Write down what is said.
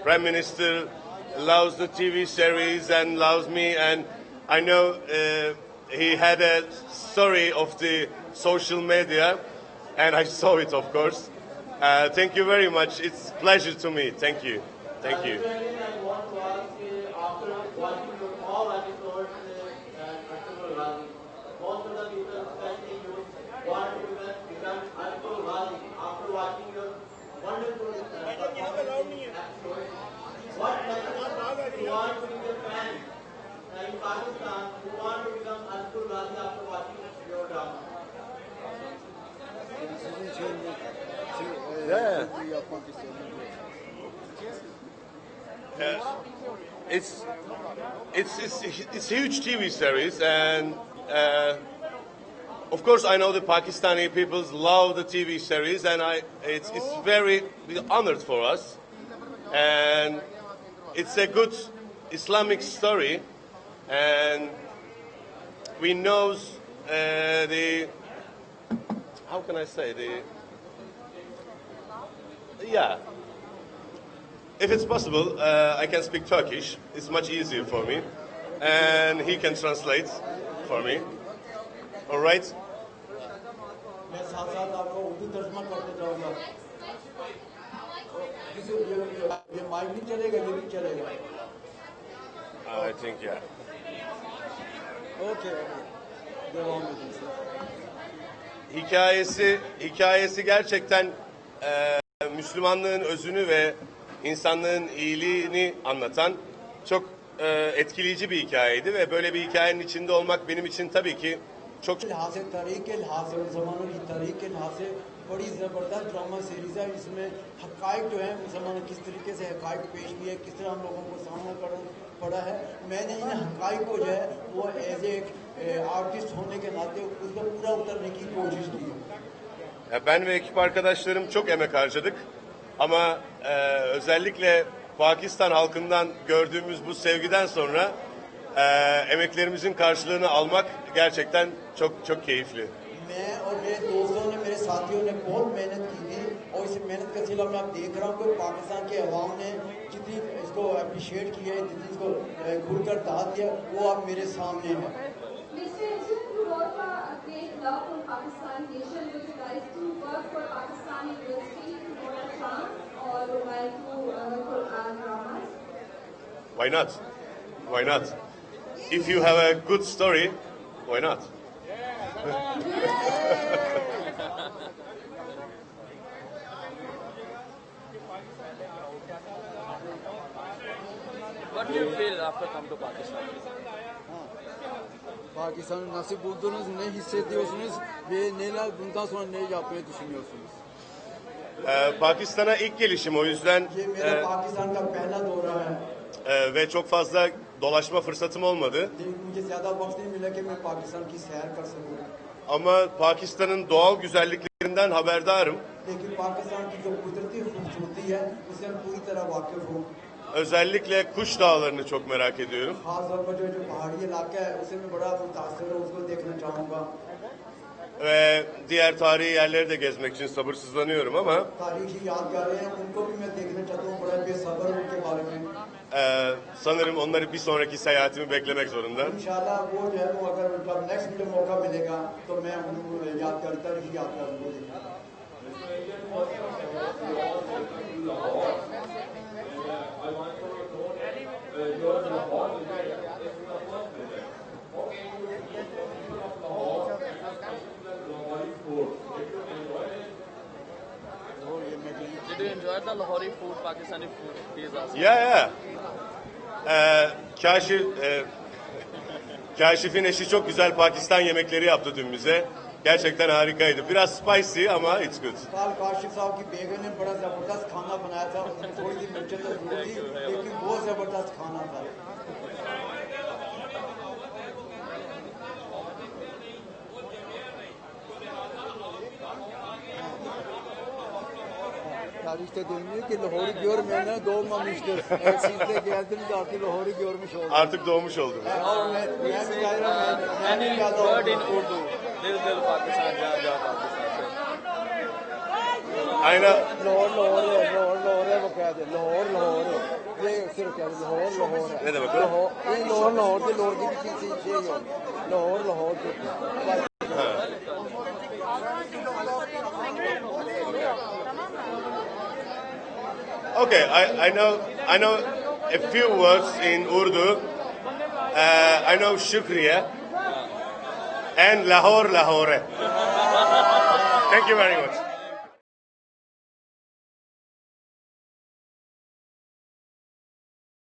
Prime Minister loves the TV series and loves me, and I know he had a story of the social media, and I saw it, of course. Thank you very much. It's a pleasure to me. Thank you. Thank you. I want to ask after watching your all episodes most of the people, especially you, want to become Arturo Ghali after watching your wonderful episodes. What message you want to give the fans in Pakistan who want to become Arturo Ghali after watching your drama? Yeah. It's a huge TV series, and of course I know the Pakistani people love the TV series, and it's very honored for us, and it's a good Islamic story, and we know the, how can I say, yeah. If it's possible, I can speak Turkish. It's much easier for me. And he can translate for me. All right? मैं साथ साथ आपको उर्दू तर्जमा करते जाऊंगा ये माइक नहीं चलेगा ये भी चलेगा I think, yeah. Okay. Devam edin. Hikayesi gerçekten Müslümanlığın özünü ve insanlığın iyiliğini anlatan çok etkileyici bir hikayeydi ve böyle bir hikayenin içinde olmak benim için tabii ki çok बड़ी ज़बरदस्त ड्रामा सीरीज़ है इसमें हक़ाइक़ जो है मुसलमान किस तरीके से हक़ाइक़ पेश किए हैं किस तरह हम लोगों को सामना करना पड़ा है मैंने इन हक़ाइक़ को जो है वो एज ए आर्टिस्ट होने के नाते उसको पूरा उतरने की कोशिश की है Ben ve ekip arkadaşlarım çok emek harcadık ama özellikle Pakistan halkından gördüğümüz bu sevgiden sonra emeklerimizin karşılığını almak gerçekten çok keyifli. मैं और मेरे दोस्तों ने मेरे साथियों ने बहुत मेहनत की थी और इस मेहनत का सिला मैं देख रहा हूँ कि पाकिस्तान के अवाम ने जितनी इसको अप्रिशिएट किया है जितनी इसको खुलकर दाद दिया वो अब मेरे सामने है Why not? Why not? If you have a good story, why not? What do you feel after come to Pakistan? Pakistan'ı nasıl buldunuz, ne hissediyorsunuz ve bundan sonra ne yapmayı düşünüyorsunuz? Pakistan'a ilk gelişim o yüzden ve çok fazla dolaşma fırsatım olmadı. Ama Pakistan'ın doğal güzelliklerinden haberdarım. Özellikle Kuş Dağları'nı çok merak ediyorum. Ve diğer tarihi yerleri de gezmek için sabırsızlanıyorum ama sanırım onları bir sonraki seyahatimi beklemek zorunda. Did you enjoy the Lahori food, Pakistani food? He is asking. Yeah. Kaşif'in eşi çok güzel Pakistan yemekleri yaptı dün bize. Gerçekten harikaydı. Biraz spicy ama it's good. कल काशिफ साहब की बेगम ने बड़ा जबरदस्त खाना बनाया था उसमें थोड़ी सी मिर्चें तो जरूर थी लेकिन बहुत जबरदस्त खाना था Tarihte deniliyor ki Lahor'u görmeyenler doğmamıştır. Siz de geldiniz artık Lahor'u görmüş oldunuz. Artık doğmuş oldum. Any word in Urdu? Dil Pakistan, ja Pakistan. Aynen. Lahor वो कह दे Lahor Türkçe रखा है लाहौर है Ne demek o? ये लाहौर की भी किसी şey yok Lahore Türkçe Okay, I know a few words in Urdu. I know Shukriya and Lahore. Thank you very much.